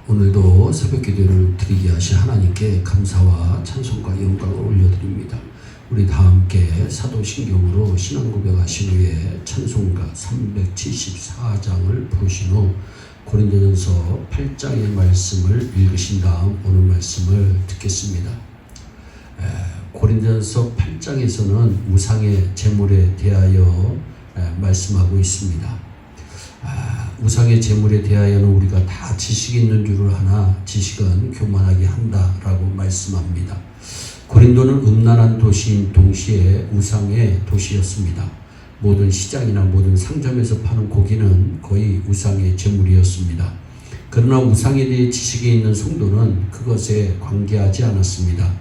오늘도 새벽 기도를 드리게 하신 하나님께 감사와 찬송과 영광을 올려드립니다. 우리 다 함께 사도신경으로 신앙 고백하신 후에 찬송가 374장을 부르신 후 고린도전서 8장의 말씀을 읽으신 다음 오늘 말씀을 듣겠습니다. 고린도전서 8장에서는 우상의 제물에 대하여 말씀하고 있습니다. 우상의 제물에 대하여는 우리가 다 지식이 있는 줄을 아나 지식은 교만하게 한다라고 말씀합니다. 고린도는 음란한 도시인 동시에 우상의 도시였습니다. 모든 시장이나 모든 상점에서 파는 고기는 거의 우상의 제물이었습니다. 그러나 우상에 대해 지식이 있는 성도는 그것에 관계하지 않았습니다.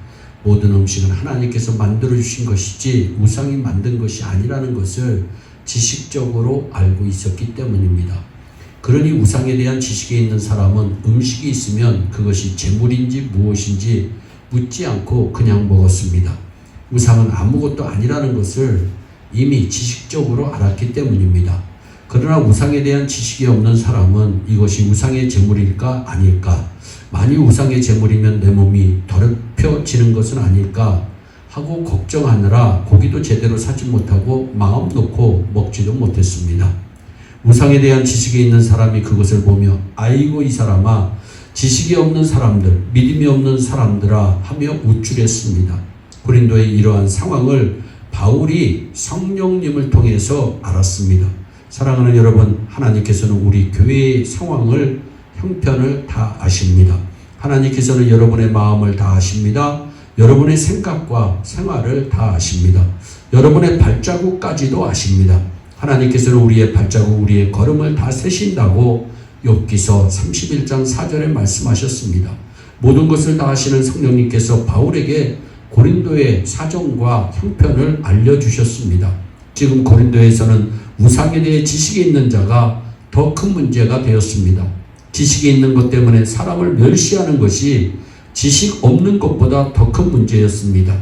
모든 음식은 하나님께서 만들어주신 것이지 우상이 만든 것이 아니라는 것을 지식적으로 알고 있었기 때문입니다. 그러니 우상에 대한 지식이 있는 사람은 음식이 있으면 그것이 제물인지 무엇인지 묻지 않고 그냥 먹었습니다. 우상은 아무것도 아니라는 것을 이미 지식적으로 알았기 때문입니다. 그러나 우상에 대한 지식이 없는 사람은 이것이 우상의 제물일까 아닐까, 만일 우상의 제물이면 내 몸이 더럽혀지는 것은 아닐까 하고 걱정하느라 고기도 제대로 사지 못하고 마음 놓고 먹지도 못했습니다. 우상에 대한 지식이 있는 사람이 그것을 보며 아이고 이 사람아, 지식이 없는 사람들, 믿음이 없는 사람들아 하며 우쭐했습니다. 고린도의 이러한 상황을 바울이 성령님을 통해서 알았습니다. 사랑하는 여러분, 하나님께서는 우리 교회의 상황을, 형편을 다 아십니다. 하나님께서는 여러분의 마음을 다 아십니다. 여러분의 생각과 생활을 다 아십니다. 여러분의 발자국까지도 아십니다. 하나님께서는 우리의 발자국, 우리의 걸음을 다 세신다고 욥기서 31장 4절에 말씀하셨습니다. 모든 것을 다 아시는 성령님께서 바울에게 고린도의 사정과 형편을 알려주셨습니다. 지금 고린도에서는 우상에 대해 지식이 있는 자가 더 큰 문제가 되었습니다. 지식이 있는 것 때문에 사람을 멸시하는 것이 지식 없는 것보다 더 큰 문제였습니다.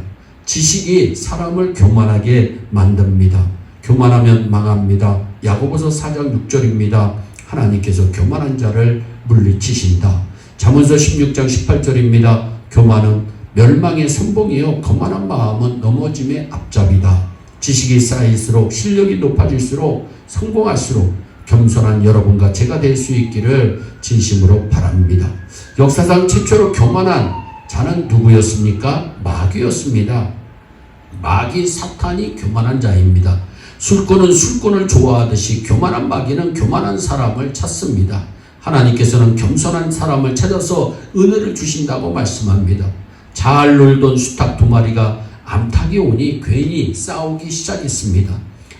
지식이 사람을 교만하게 만듭니다. 교만하면 망합니다. 야고보서 4장 6절입니다. 하나님께서 교만한 자를 물리치신다. 잠언서 16장 18절입니다. 교만은 멸망의 선봉이요 거만한 마음은 넘어짐의 앞잡이다. 지식이 쌓일수록, 실력이 높아질수록, 성공할수록 겸손한 여러분과 제가 될 수 있기를 진심으로 바랍니다. 역사상 최초로 교만한 자는 누구였습니까? 마귀였습니다. 마귀 사탄이 교만한 자입니다. 술꾼은 술꾼을 좋아하듯이 교만한 마귀는 교만한 사람을 찾습니다. 하나님께서는 겸손한 사람을 찾아서 은혜를 주신다고 말씀합니다. 잘 놀던 수탉 두 마리가 암탉이 오니 괜히 싸우기 시작했습니다.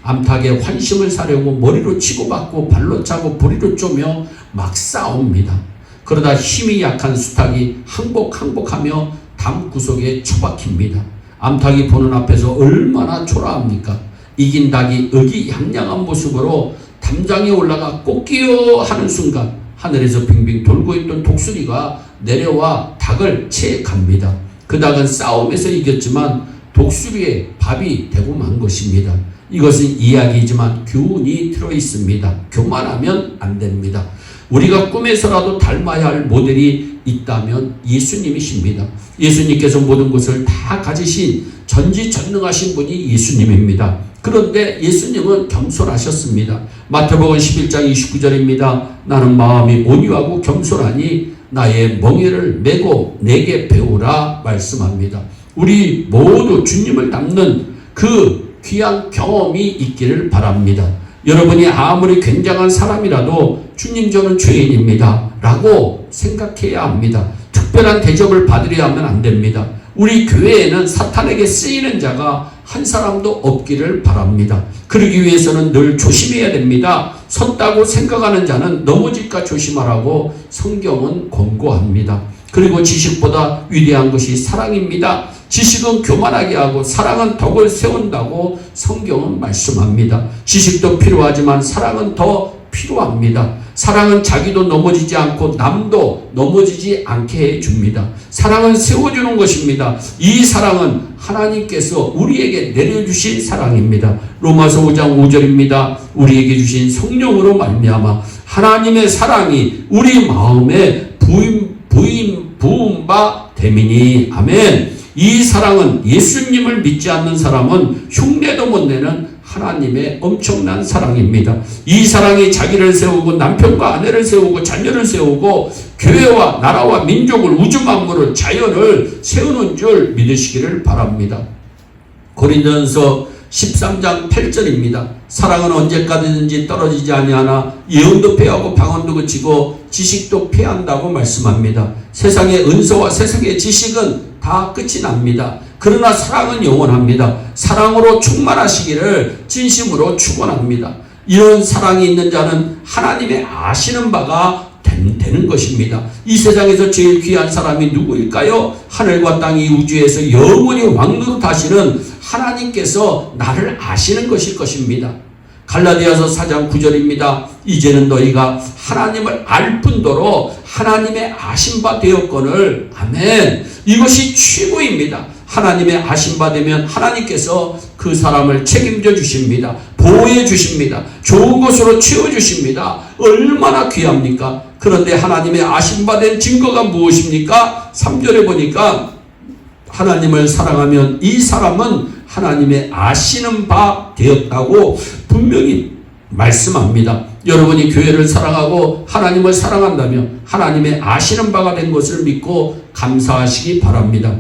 암탉의 환심을 사려고 머리로 치고받고 발로 차고 부리로 쪼며 막 싸웁니다. 그러다 힘이 약한 수탉이 항복하며 담 구석에 처박힙니다. 암탉이 보는 앞에서 얼마나 초라합니까? 이긴 닭이 의기양양한 모습으로 담장에 올라가 꽃기요 하는 순간 하늘에서 빙빙 돌고 있던 독수리가 내려와 닭을 채갑니다. 그 닭은 싸움에서 이겼지만 독수리의 밥이 되고 만 것입니다. 이것은 이야기이지만 교훈이 들어있습니다. 교만하면 안 됩니다. 우리가 꿈에서라도 닮아야 할 모델이 있다면 예수님이십니다. 예수님께서 모든 것을 다 가지신 전지전능하신 분이 예수님입니다. 그런데 예수님은 겸손하셨습니다. 마태복음 11장 29절입니다. 나는 마음이 온유하고 겸손하니 나의 멍에를 메고 내게 배우라 말씀합니다. 우리 모두 주님을 닮는 그 귀한 경험이 있기를 바랍니다. 여러분이 아무리 굉장한 사람이라도 주님 저는 죄인입니다 라고 생각해야 합니다. 특별한 대접을 받으려 하면 안 됩니다. 우리 교회에는 사탄에게 쓰이는 자가 한 사람도 없기를 바랍니다. 그러기 위해서는 늘 조심해야 됩니다. 섰다고 생각하는 자는 넘어질까 조심하라고 성경은 권고합니다. 그리고 지식보다 위대한 것이 사랑입니다. 지식은 교만하게 하고 사랑은 덕을 세운다고 성경은 말씀합니다. 지식도 필요하지만 사랑은 더 필요합니다. 사랑은 자기도 넘어지지 않고 남도 넘어지지 않게 해줍니다. 사랑은 세워주는 것입니다. 이 사랑은 하나님께서 우리에게 내려주신 사랑입니다. 로마서 5장 5절입니다. 우리에게 주신 성령으로 말미암아 하나님의 사랑이 우리 마음에 부은 바 되미니. 아멘. 이 사랑은 예수님을 믿지 않는 사람은 흉내도 못 내는 하나님의 엄청난 사랑입니다. 이 사랑이 자기를 세우고 남편과 아내를 세우고 자녀를 세우고 교회와 나라와 민족을, 우주 만물을, 자연을 세우는 줄 믿으시기를 바랍니다. 고린도전서 13장 8절입니다. 사랑은 언제까지든지 떨어지지 아니하나 예언도 패하고 방언도 그치고 지식도 패한다고 말씀합니다. 세상의 은사와 세상의 지식은 다 끝이 납니다. 그러나 사랑은 영원합니다. 사랑으로 충만하시기를 진심으로 축원합니다. 이런 사랑이 있는 자는 하나님의 아시는 바가 되는 것입니다. 이 세상에서 제일 귀한 사람이 누구일까요? 하늘과 땅이 우주에서 영원히 왕노릇하시는 하나님께서 나를 아시는 것일 것입니다. 갈라디아서 4장 9절입니다. 이제는 너희가 하나님을 알 뿐더러 하나님의 아신 바 되었거늘. 아멘. 이것이 최고입니다. 하나님의 아신 바 되면 하나님께서 그 사람을 책임져 주십니다. 보호해 주십니다. 좋은 것으로 채워 주십니다. 얼마나 귀합니까? 그런데 하나님의 아신 바 된 증거가 무엇입니까? 3절에 보니까 하나님을 사랑하면 이 사람은 하나님의 아시는 바 되었다고 분명히 말씀합니다. 여러분이 교회를 사랑하고 하나님을 사랑한다면 하나님의 아시는 바가 된 것을 믿고 감사하시기 바랍니다.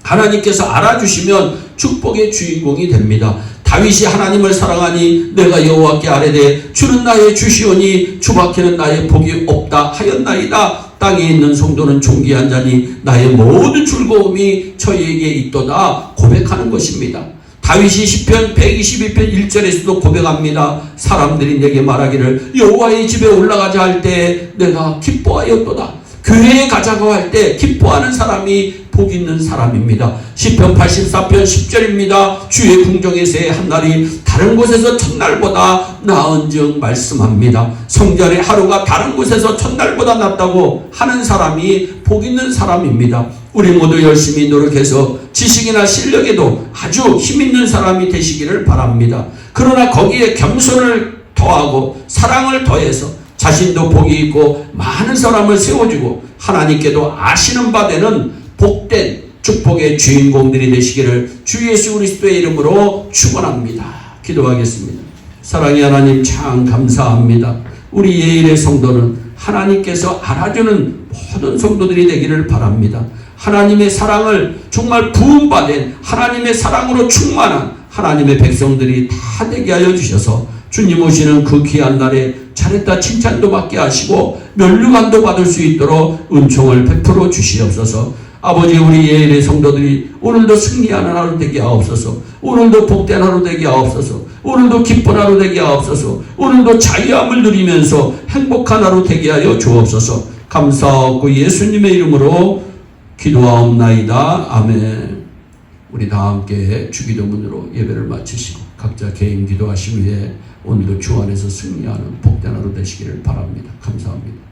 하나님께서 알아주시면 축복의 주인공이 됩니다. 다윗이 하나님을 사랑하니 내가 여호와께 아뢰되 주는 나의 주시오니 주밖에는 나의 복이 없다 하였나이다. 땅에 있는 성도는 존귀한 자니 나의 모든 즐거움이 저에게 있도다 고백하는 것입니다. 다윗이 시편 122편 1절에서도 고백합니다. 사람들이 내게 말하기를 여호와의 집에 올라가자 할 때 내가 기뻐하였도다. 교회에 가자고 할 때 기뻐하는 사람이 복 있는 사람입니다. 시편 84편 10절입니다. 주의 궁정에서의 한날이 다른 곳에서 첫날보다 나은즉 말씀합니다. 성전의 하루가 다른 곳에서 첫날보다 낫다고 하는 사람이 복 있는 사람입니다. 우리 모두 열심히 노력해서 지식이나 실력에도 아주 힘있는 사람이 되시기를 바랍니다. 그러나 거기에 겸손을 더하고 사랑을 더해서 자신도 복이 있고 많은 사람을 세워주고 하나님께도 아시는 바 되는 복된 축복의 주인공들이 되시기를 주 예수 그리스도의 이름으로 축원합니다. 기도하겠습니다. 사랑의 하나님 참 감사합니다. 우리 예일의 성도는 하나님께서 알아주는 모든 성도들이 되기를 바랍니다. 하나님의 사랑을 정말 부음받은 하나님의 사랑으로 충만한 하나님의 백성들이 다 되게 하여 주셔서 주님 오시는 그 귀한 날에 잘했다 칭찬도 받게 하시고 면류관도 받을 수 있도록 은총을 베풀어 주시옵소서. 아버지 우리 예일의 성도들이 오늘도 승리하는 하루 되게 하옵소서. 오늘도 복된 하루 되게 하옵소서. 오늘도 기쁜 하루 되게 하옵소서. 오늘도 자유함을 누리면서 행복한 하루 되게 하여 주옵소서. 감사하고 예수님의 이름으로 기도하옵나이다. 아멘. 우리 다 함께 주기도문으로 예배를 마치시고 각자 개인 기도하신 후에 오늘도 주 안에서 승리하는 복된 하루 되시기를 바랍니다. 감사합니다.